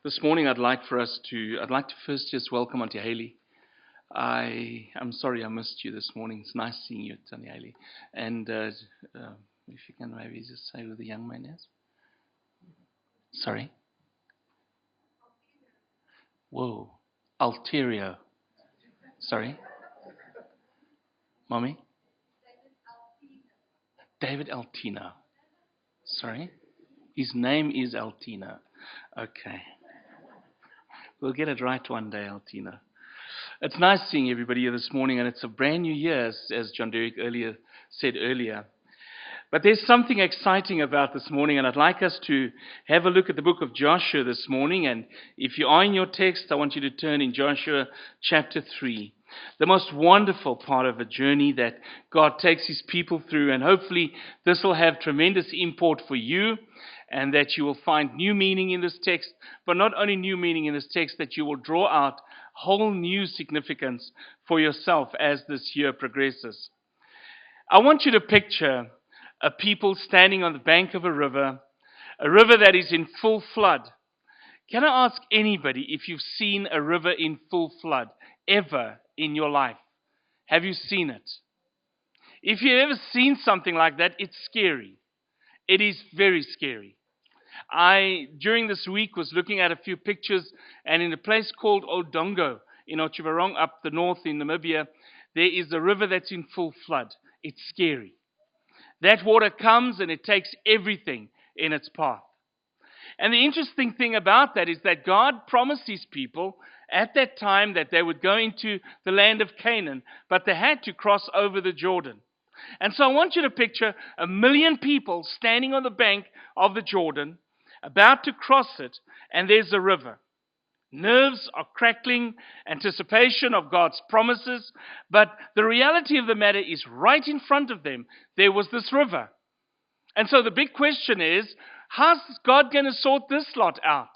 This morning I'd like to first just welcome Auntie Haley. I'm sorry I missed you this morning. It's nice seeing you, Auntie Haley. And if you can maybe just say who the young man is. Sorry? Whoa. Alterio. Sorry? Mommy? David Altino. Sorry? His name is Altino. Okay. We'll get it right one day, Altino. It's nice seeing everybody here this morning, and it's a brand new year, as John Dereck said earlier. But there's something exciting about this morning, and I'd like us to have a look at the book of Joshua this morning. And if you are in your text, I want you to turn in Joshua chapter 3. The most wonderful part of a journey that God takes his people through, and hopefully this will have tremendous import for you, and that you will find new meaning in this text, but not only new meaning in this text, that you will draw out whole new significance for yourself as this year progresses. I want you to picture a people standing on the bank of a river that is in full flood. Can I ask anybody if you've seen a river in full flood ever in your life? Have you seen it? If you've ever seen something like that, it's scary. It is very scary. I, during this week, was looking at a few pictures, and in a place called Odongo in Otjiwarongo up the north in Namibia, there is a river that's in full flood. It's scary. That water comes and it takes everything in its path. And the interesting thing about that is that God promised his people at that time that they would go into the land of Canaan, but they had to cross over the Jordan. And so I want you to picture 1 million people standing on the bank of the Jordan, about to cross it, and there's a river. Nerves are crackling, anticipation of God's promises, but the reality of the matter is right in front of them, there was this river. And so the big question is, how's God going to sort this lot out?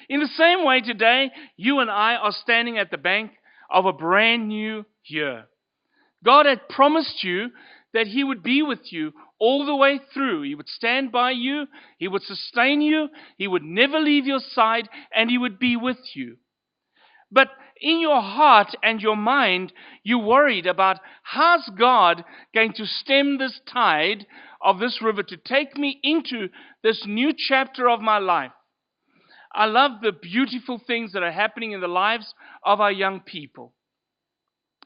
In the same way today, you and I are standing at the bank of a brand new year. God had promised you that he would be with you all the way through. He would stand by you. He would sustain you. He would never leave your side, and he would be with you. But in your heart and your mind, you're worried about how's God going to stem this tide of this river to take me into this new chapter of my life. I love the beautiful things that are happening in the lives of our young people.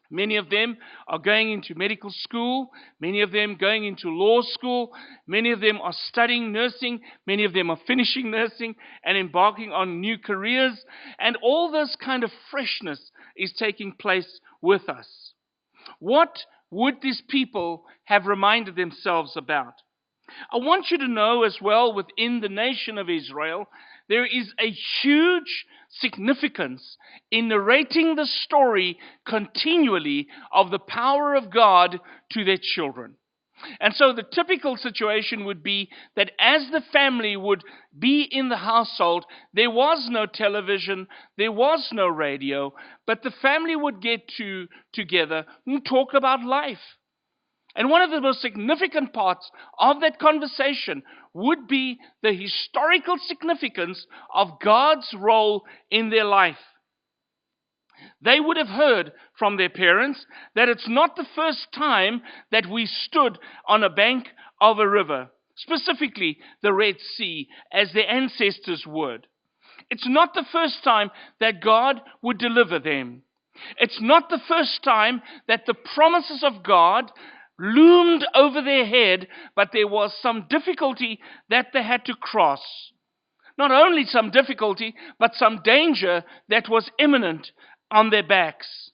Many of them are going into medical school. Many of them going into law school. Many of them are studying nursing. Many of them are finishing nursing and embarking on new careers. And all this kind of freshness is taking place with us. What would these people have reminded themselves about? I want you to know as well, within the nation of Israel, there is a huge significance in narrating the story continually of the power of God to their children. And so the typical situation would be that as the family would be in the household, there was no television, there was no radio, but the family would get together and talk about life. And one of the most significant parts of that conversation would be the historical significance of God's role in their life. They would have heard from their parents that it's not the first time that we stood on a bank of a river, specifically the Red Sea, as their ancestors would. It's not the first time that God would deliver them. It's not the first time that the promises of God loomed over their head, but there was some difficulty that they had to cross. Not only some difficulty, but some danger that was imminent on their backs.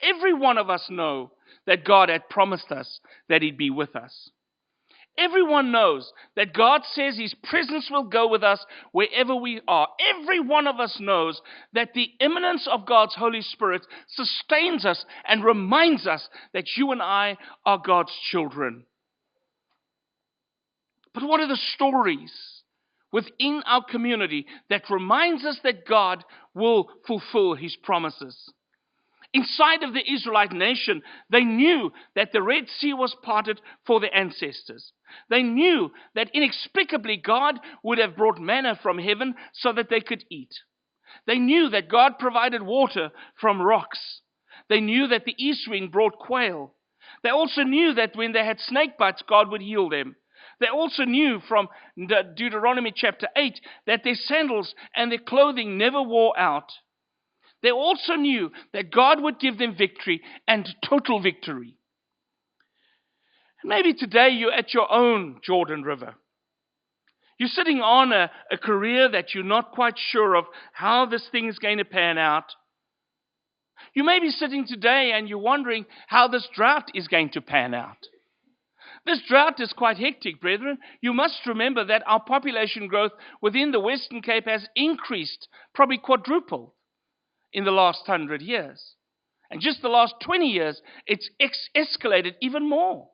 Every one of us know that God had promised us that he'd be with us. Everyone knows that God says his presence will go with us wherever we are. Every one of us knows that the immanence of God's Holy Spirit sustains us and reminds us that you and I are God's children. But what are the stories within our community that reminds us that God will fulfill his promises? Inside of the Israelite nation, they knew that the Red Sea was parted for their ancestors. They knew that inexplicably God would have brought manna from heaven so that they could eat. They knew that God provided water from rocks. They knew that the east wind brought quail. They also knew that when they had snake bites, God would heal them. They also knew from Deuteronomy chapter 8 that their sandals and their clothing never wore out. They also knew that God would give them victory and total victory. Maybe today you're at your own Jordan River. You're sitting on a career that you're not quite sure of how this thing is going to pan out. You may be sitting today and you're wondering how this drought is going to pan out. This drought is quite hectic, brethren. You must remember that our population growth within the Western Cape has increased, probably quadrupled in the last 100 years. And just the last 20 years, it's escalated even more.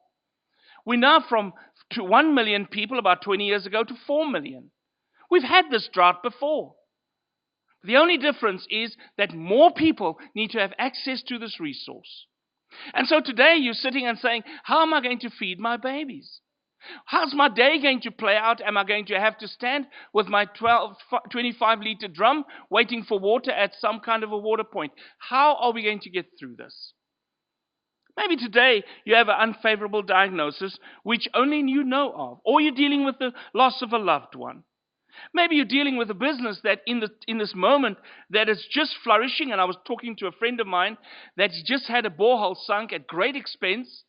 We're now from 1 million people about 20 years ago to 4 million. We've had this drought before. The only difference is that more people need to have access to this resource. And so today you're sitting and saying, how am I going to feed my babies? How's my day going to play out? Am I going to have to stand with my 25-liter drum waiting for water at some kind of a water point? How are we going to get through this? Maybe today you have an unfavorable diagnosis which only you know of, or you're dealing with the loss of a loved one. Maybe you're dealing with a business that in this moment that is just flourishing. And I was talking to a friend of mine that just had a borehole sunk at great expense.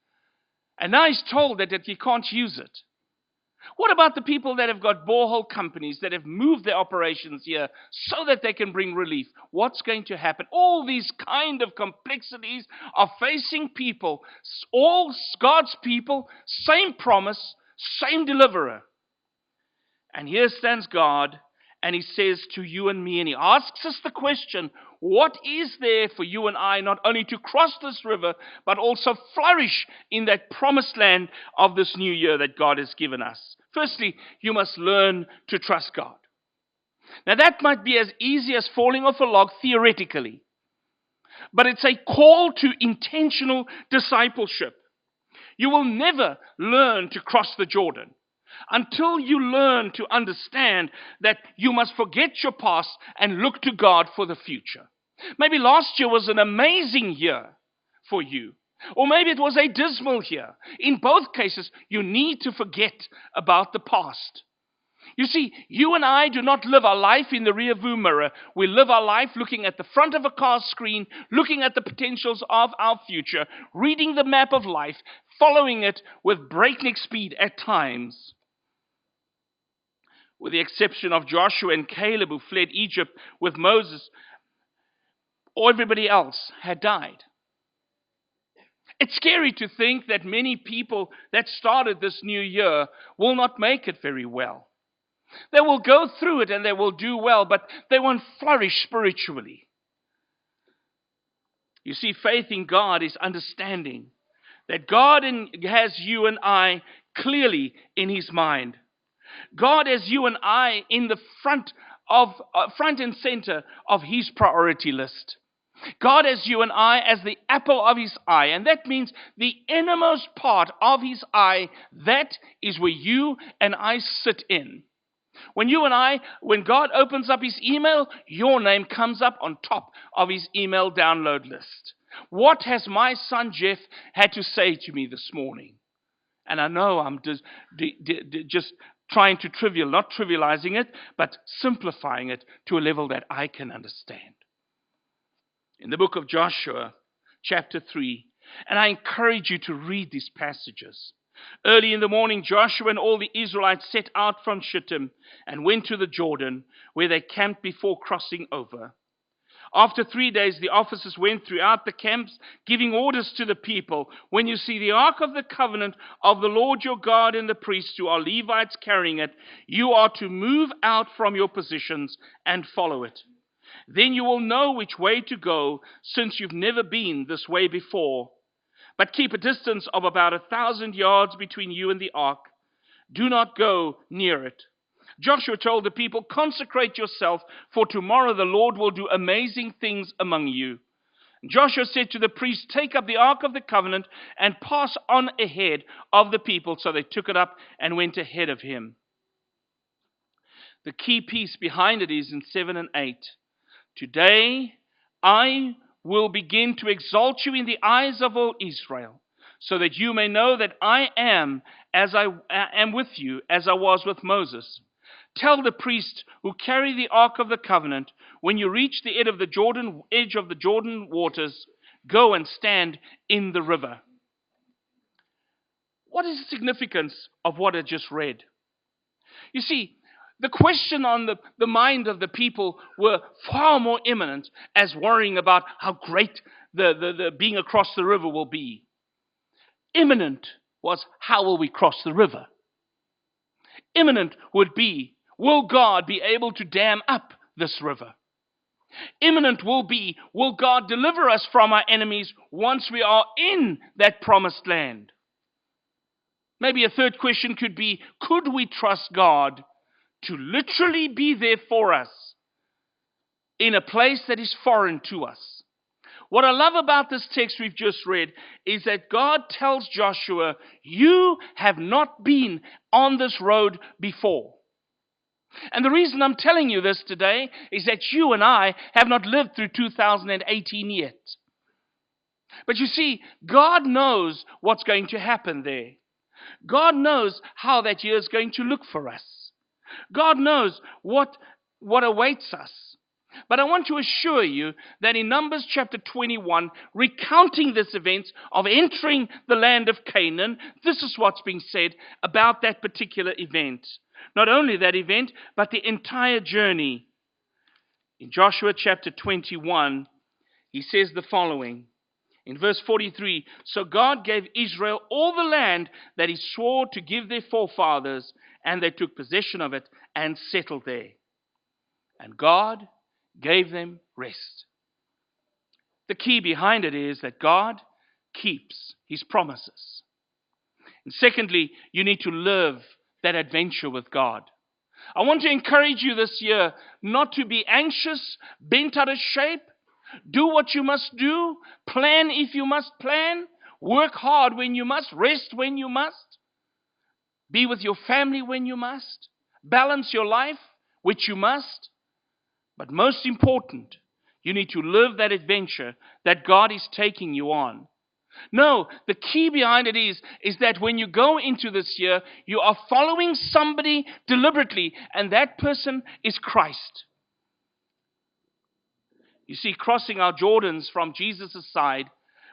And now he's told that he can't use it. What about the people that have got borehole companies that have moved their operations here so that they can bring relief? What's going to happen? All these kind of complexities are facing people. All God's people, same promise, same deliverer. And here stands God, and he says to you and me, and he asks us the question, what is there for you and I not only to cross this river, but also flourish in that promised land of this new year that God has given us? Firstly, you must learn to trust God. Now that might be as easy as falling off a log theoretically, but it's a call to intentional discipleship. You will never learn to cross the Jordan until you learn to understand that you must forget your past and look to God for the future. Maybe last year was an amazing year for you, or maybe it was a dismal year. In both cases, you need to forget about the past. You see, you and I do not live our life in the rearview mirror. We live our life looking at the front of a car screen, looking at the potentials of our future, reading the map of life, following it with breakneck speed at times. With the exception of Joshua and Caleb, who fled Egypt with Moses, everybody else had died. It's scary to think that many people that started this new year will not make it very well. They will go through it and they will do well, but they won't flourish spiritually. You see, faith in God is understanding that God has you and I clearly in his mind. God has you and I in the front and center of his priority list. God has you and I as the apple of his eye, and that means the innermost part of his eye, that is where you and I sit in. When God opens up his email, your name comes up on top of his email download list. What has my son Jeff had to say to me this morning? And I know I'm just trying to not trivializing it, but simplifying it to a level that I can understand. In the book of Joshua, chapter 3, and I encourage you to read these passages. Early in the morning, Joshua and all the Israelites set out from Shittim and went to the Jordan, where they camped before crossing over. After 3 days, the officers went throughout the camps, giving orders to the people. When you see the ark of the covenant of the Lord your God and the priests who are Levites carrying it, you are to move out from your positions and follow it. Then you will know which way to go, since you've never been this way before. But keep a distance of about 1,000 yards between you and the ark. Do not go near it. Joshua told the people, consecrate yourself, for tomorrow the Lord will do amazing things among you. Joshua said to the priests, take up the ark of the covenant and pass on ahead of the people. So they took it up and went ahead of him. The key piece behind it is in 7 and 8. Today I will begin to exalt you in the eyes of all Israel, so that you may know that I am with you as I was with Moses. Tell the priests who carry the ark of the covenant, when you reach the edge of the Jordan waters, go and stand in the river. What is the significance of what I just read? You see, the question on the mind of the people were far more imminent as worrying about how great the being across the river will be. Imminent was, how will we cross the river? Imminent would be, will God be able to dam up this river? Imminent will be, will God deliver us from our enemies once we are in that promised land? Maybe a third question could be, could we trust God to literally be there for us in a place that is foreign to us? What I love about this text we've just read is that God tells Joshua, you have not been on this road before. And the reason I'm telling you this today is that you and I have not lived through 2018 yet. But you see, God knows what's going to happen there. God knows how that year is going to look for us. God knows what awaits us. But I want to assure you that in Numbers chapter 21, recounting this event of entering the land of Canaan, this is what's being said about that particular event. Not only that event, but the entire journey. In Joshua chapter 21, he says the following. In verse 43, so God gave Israel all the land that he swore to give their forefathers, and they took possession of it and settled there. And God gave them rest. The key behind it is that God keeps his promises. And secondly, you need to live that adventure with God. I want to encourage you this year not to be anxious, bent out of shape. Do what you must do. Plan if you must plan. Work hard when you must. Rest when you must. Be with your family when you must. Balance your life, which you must. But most important, you need to live that adventure that God is taking you on. No, the key behind it is that when you go into this year, you are following somebody deliberately, and that person is Christ. You see, crossing our Jordans from Jesus' side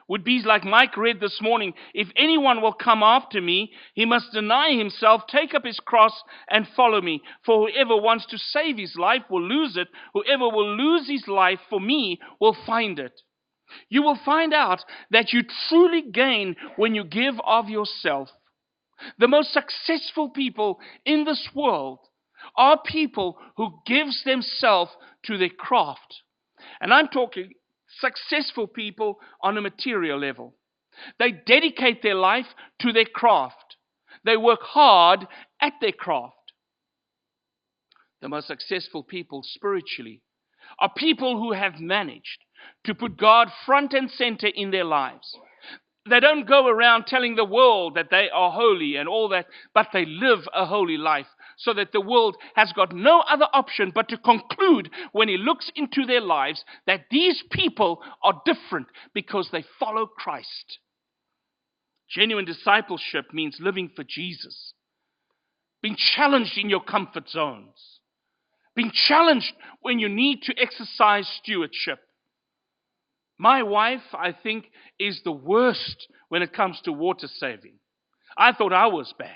would be like Mike read this morning. If anyone will come after me, he must deny himself, take up his cross, and follow me. For whoever wants to save his life will lose it. Whoever will lose his life for me will find it. You will find out that you truly gain when you give of yourself. The most successful people in this world are people who gives themselves to their craft. And I'm talking successful people on a material level. They dedicate their life to their craft. They work hard at their craft. The most successful people spiritually are people who have managed to put God front and center in their lives. They don't go around telling the world that they are holy and all that, but they live a holy life so that the world has got no other option but to conclude when he looks into their lives that these people are different because they follow Christ. Genuine discipleship means living for Jesus, being challenged in your comfort zones, being challenged when you need to exercise stewardship. My wife, I think, is the worst when it comes to water saving. I thought I was bad.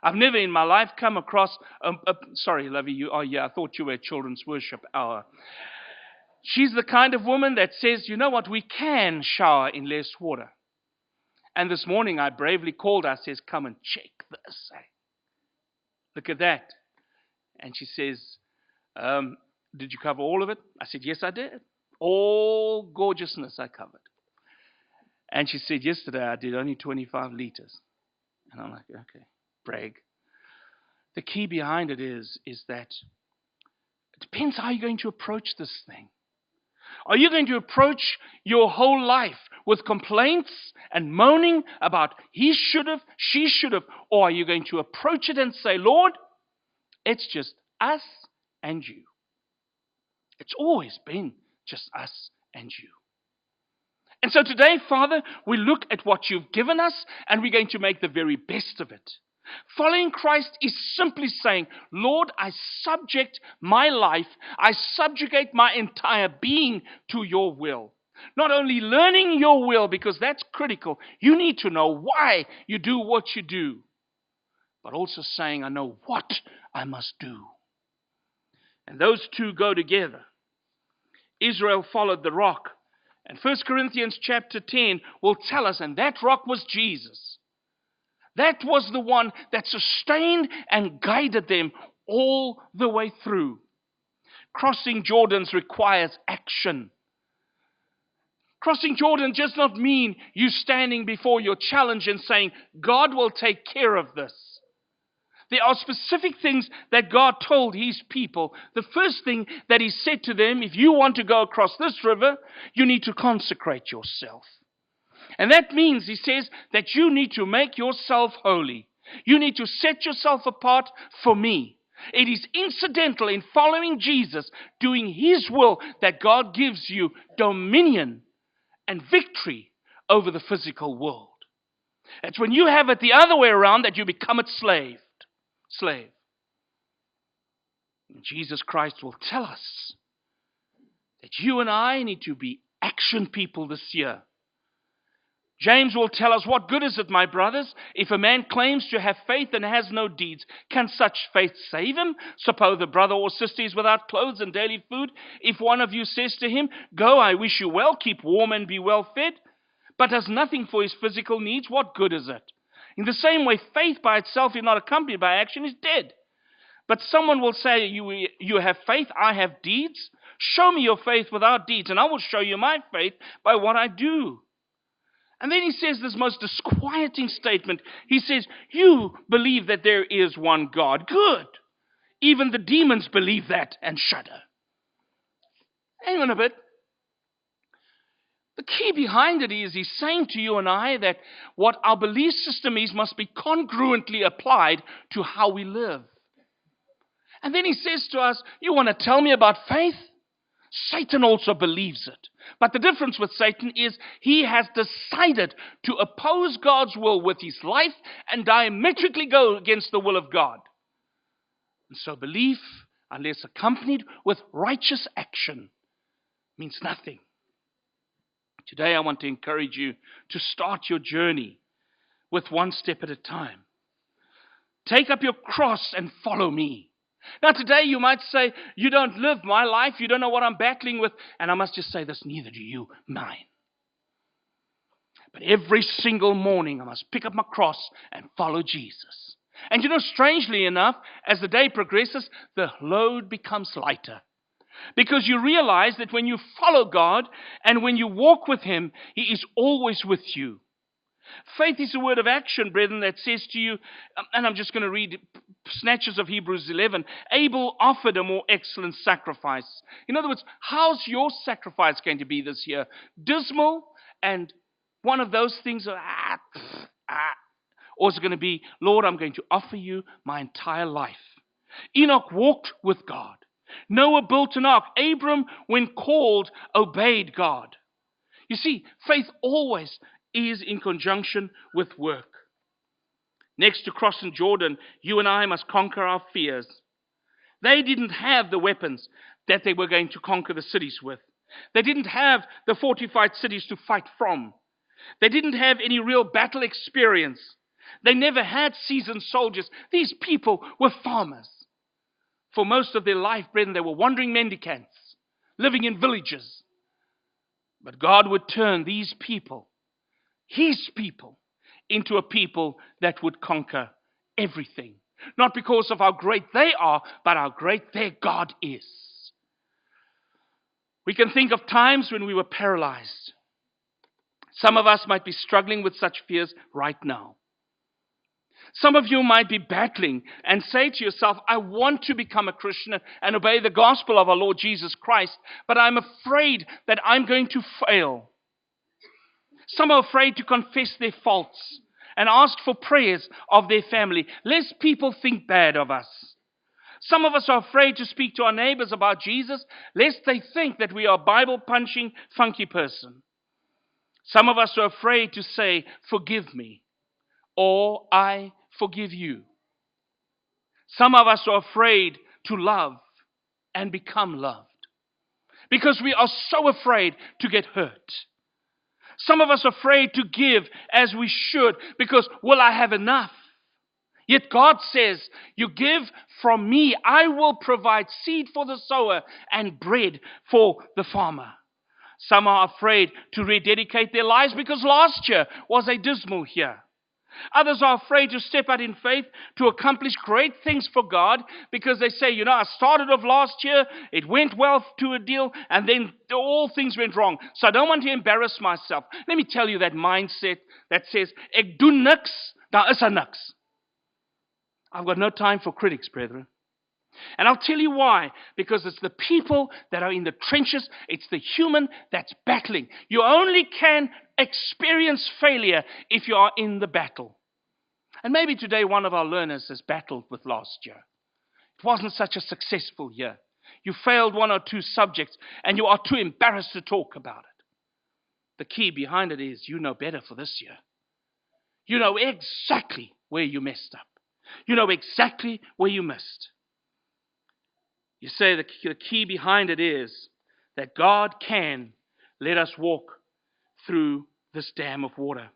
I've never in my life come across, sorry, Lovey, I thought you were at Children's Worship Hour. She's the kind of woman that says, you know what, we can shower in less water. And this morning I bravely called her, says, come and check this. Look at that. And she says, did you cover all of it? I said, yes, I did. All gorgeousness I covered. And she said, yesterday I did only 25 liters. And I'm like, okay, brag. The key behind it is that it depends how you're going to approach this thing. Are you going to approach your whole life with complaints and moaning about he should have, she should have? Or are you going to approach it and say, Lord, it's just us and you. It's always been just us and you. And so today, Father, we look at what you've given us and we're going to make the very best of it. Following Christ is simply saying, Lord, I subject my life, I subjugate my entire being to your will. Not only learning your will, because that's critical. You need to know why you do what you do. But also saying, I know what I must do. And those two go together. Israel followed the rock. And 1 Corinthians chapter 10 will tell us, and that rock was Jesus. That was the one that sustained and guided them all the way through. Crossing Jordan requires action. Crossing Jordan does not mean you standing before your challenge and saying, God will take care of this. There are specific things that God told his people. The first thing that he said to them, if you want to go across this river, you need to consecrate yourself. And that means, he says, that you need to make yourself holy. You need to set yourself apart for me. It is incidental in following Jesus, doing his will, that God gives you dominion and victory over the physical world. It's when you have it the other way around that you become its slave. And Jesus Christ will tell us that you and I need to be action people this year. James will tell us, what good is it, my brothers, if a man claims to have faith and has no deeds? Can such faith save him? Suppose a brother or sister is without clothes and daily food. If one of you says to him, go, I wish you well, keep warm and be well fed, but does nothing for his physical needs, what good is it? In the same way, faith by itself, if not accompanied by action, is dead. But someone will say, you have faith, I have deeds. Show me your faith without deeds, and I will show you my faith by what I do. And then he says this most disquieting statement. He says, you believe that there is one God. Good. Even the demons believe that and shudder. Hang on a bit. The key behind it is he's saying to you and I that what our belief system is must be congruently applied to how we live. And then he says to us, you want to tell me about faith? Satan also believes it. But the difference with Satan is he has decided to oppose God's will with his life and diametrically go against the will of God. And so belief, unless accompanied with righteous action, means nothing. Today I want to encourage you to start your journey with one step at a time. Take up your cross and follow me. Now today you might say, you don't live my life, you don't know what I'm battling with, and I must just say this, neither do you mine. But every single morning I must pick up my cross and follow Jesus. And you know, strangely enough, as the day progresses, the load becomes lighter. Because you realize that when you follow God and when you walk with him, he is always with you. Faith is a word of action, brethren, that says to you, and I'm just going to read snatches of Hebrews 11, Abel offered a more excellent sacrifice. In other words, how's your sacrifice going to be this year? Dismal and one of those things, or is it going to be, Lord, I'm going to offer you my entire life. Enoch walked with God. Noah built an ark. Abram, when called, obeyed God. You see, faith always is in conjunction with work. Next to crossing Jordan, you and I must conquer our fears. They didn't have the weapons that they were going to conquer the cities with. They didn't have the fortified cities to fight from. They didn't have any real battle experience. They never had seasoned soldiers. These people were farmers. For most of their life, brethren, they were wandering mendicants, living in villages. But God would turn these people, his people, into a people that would conquer everything. Not because of how great they are, but how great their God is. We can think of times when we were paralyzed. Some of us might be struggling with such fears right now. Some of you might be battling and say to yourself, I want to become a Christian and obey the gospel of our Lord Jesus Christ, but I'm afraid that I'm going to fail. Some are afraid to confess their faults and ask for prayers of their family, lest people think bad of us. Some of us are afraid to speak to our neighbors about Jesus, lest they think that we are a Bible-punching, funky person. Some of us are afraid to say, forgive me, or I forgive you. Some of us are afraid to love and become loved because we are so afraid to get hurt. Some of us are afraid to give as we should because, will I have enough? Yet God says, you give from me, I will provide seed for the sower and bread for the farmer. Some are afraid to rededicate their lives because last year was a dismal year. Others are afraid to step out in faith to accomplish great things for God because they say, I started off last year, it went well to a deal, and then all things went wrong. So I don't want to embarrass myself. Let me tell you that mindset that says, ek doen niks, daar is niks. I've got no time for critics, brethren. And I'll tell you why. Because it's the people that are in the trenches. It's the human that's battling. You only can experience failure if you are in the battle. And maybe today one of our learners has battled with last year. It wasn't such a successful year. You failed one or two subjects and you are too embarrassed to talk about it. The key behind it is you know better for this year. You know exactly where you messed up. You know exactly where you missed. You say the key behind it is that God can let us walk through this dam of water.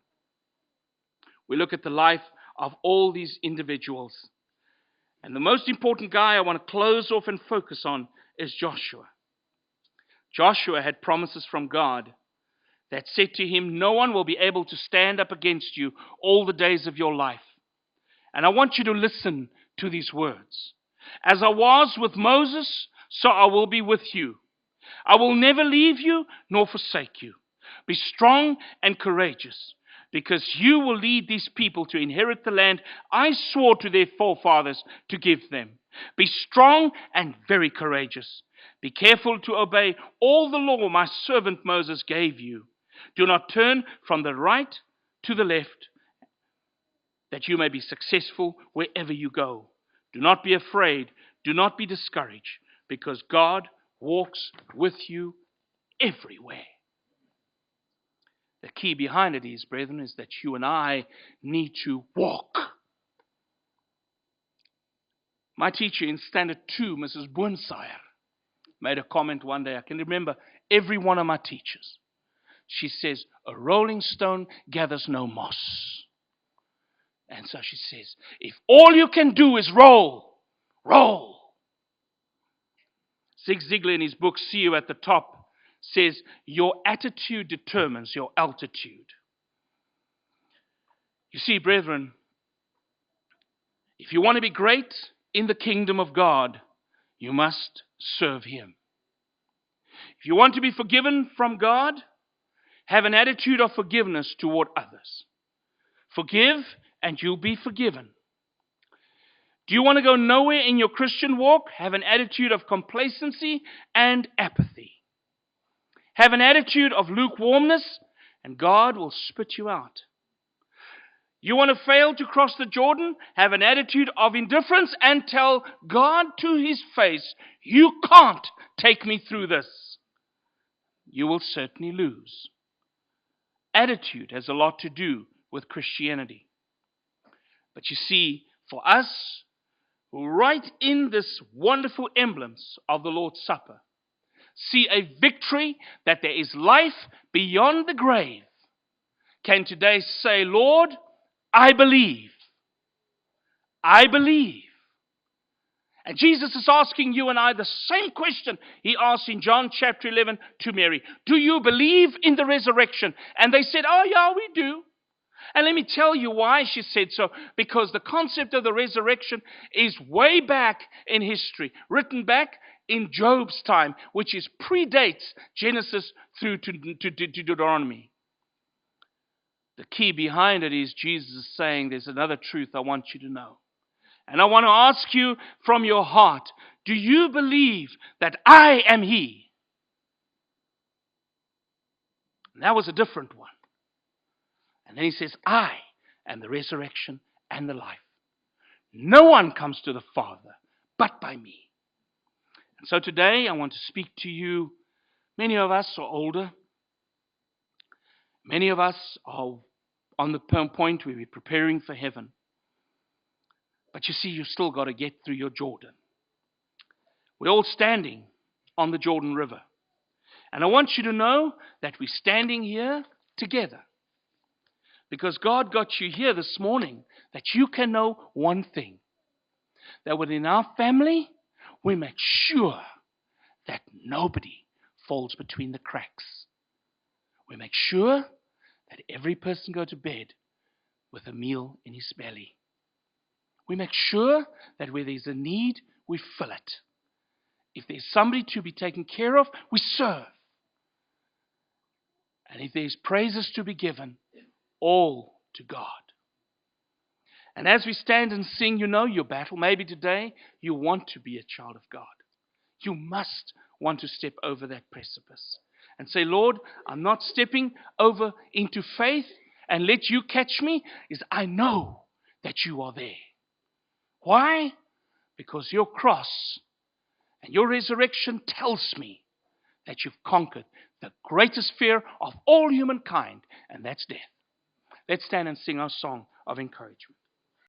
We look at the life of all these individuals. And the most important guy I want to close off and focus on is Joshua. Joshua had promises from God that said to him, no one will be able to stand up against you all the days of your life. And I want you to listen to these words. As I was with Moses, so I will be with you. I will never leave you nor forsake you. Be strong and courageous, because you will lead these people to inherit the land I swore to their forefathers to give them. Be strong and very courageous. Be careful to obey all the law my servant Moses gave you. Do not turn from the right to the left, that you may be successful wherever you go. Do not be afraid. Do not be discouraged, because God walks with you everywhere. The key behind it is, brethren, is that you and I need to walk. My teacher in Standard 2, Mrs. Boonsire, made a comment one day. I can remember every one of my teachers. She says, a rolling stone gathers no moss. And so she says, if all you can do is roll, roll. Zig Ziglar in his book, See You at the Top, says, your attitude determines your altitude. You see, brethren, if you want to be great in the kingdom of God, you must serve Him. If you want to be forgiven from God, have an attitude of forgiveness toward others. Forgive and you'll be forgiven. Do you want to go nowhere in your Christian walk? Have an attitude of complacency and apathy. Have an attitude of lukewarmness, and God will spit you out. You want to fail to cross the Jordan? Have an attitude of indifference and tell God to His face, you can't take me through this. You will certainly lose. Attitude has a lot to do with Christianity. But you see, for us, right in this wonderful emblems of the Lord's Supper, see a victory that there is life beyond the grave, can today say, Lord, I believe. I believe. And Jesus is asking you and I the same question He asked in John chapter 11 to Mary. Do you believe in the resurrection? And they said, oh yeah, we do. And let me tell you why she said so. Because the concept of the resurrection is way back in history, written back in Job's time, which is predates Genesis through to Deuteronomy. The key behind it is Jesus is saying there's another truth I want you to know. And I want to ask you from your heart, do you believe that I am He? And that was a different one. And then He says, I am the resurrection and the life. No one comes to the Father but by me. And so today I want to speak to you. Many of us are older. Many of us are on the point where we're preparing for heaven. But you see, you've still got to get through your Jordan. We're all standing on the Jordan River. And I want you to know that we're standing here together. Because God got you here this morning that you can know one thing. That within our family, we make sure that nobody falls between the cracks. We make sure that every person go to bed with a meal in his belly. We make sure that where there's a need, we fill it. If there's somebody to be taken care of, we serve. And if there's praises to be given, all to God. And as we stand and sing, you know your battle. Maybe today you want to be a child of God. You must want to step over that precipice and say, Lord, I'm not stepping over into faith and let you catch me. I know that you are there. Why? Because your cross and your resurrection tells me that you've conquered the greatest fear of all humankind, and that's death. Let's stand and sing our song of encouragement.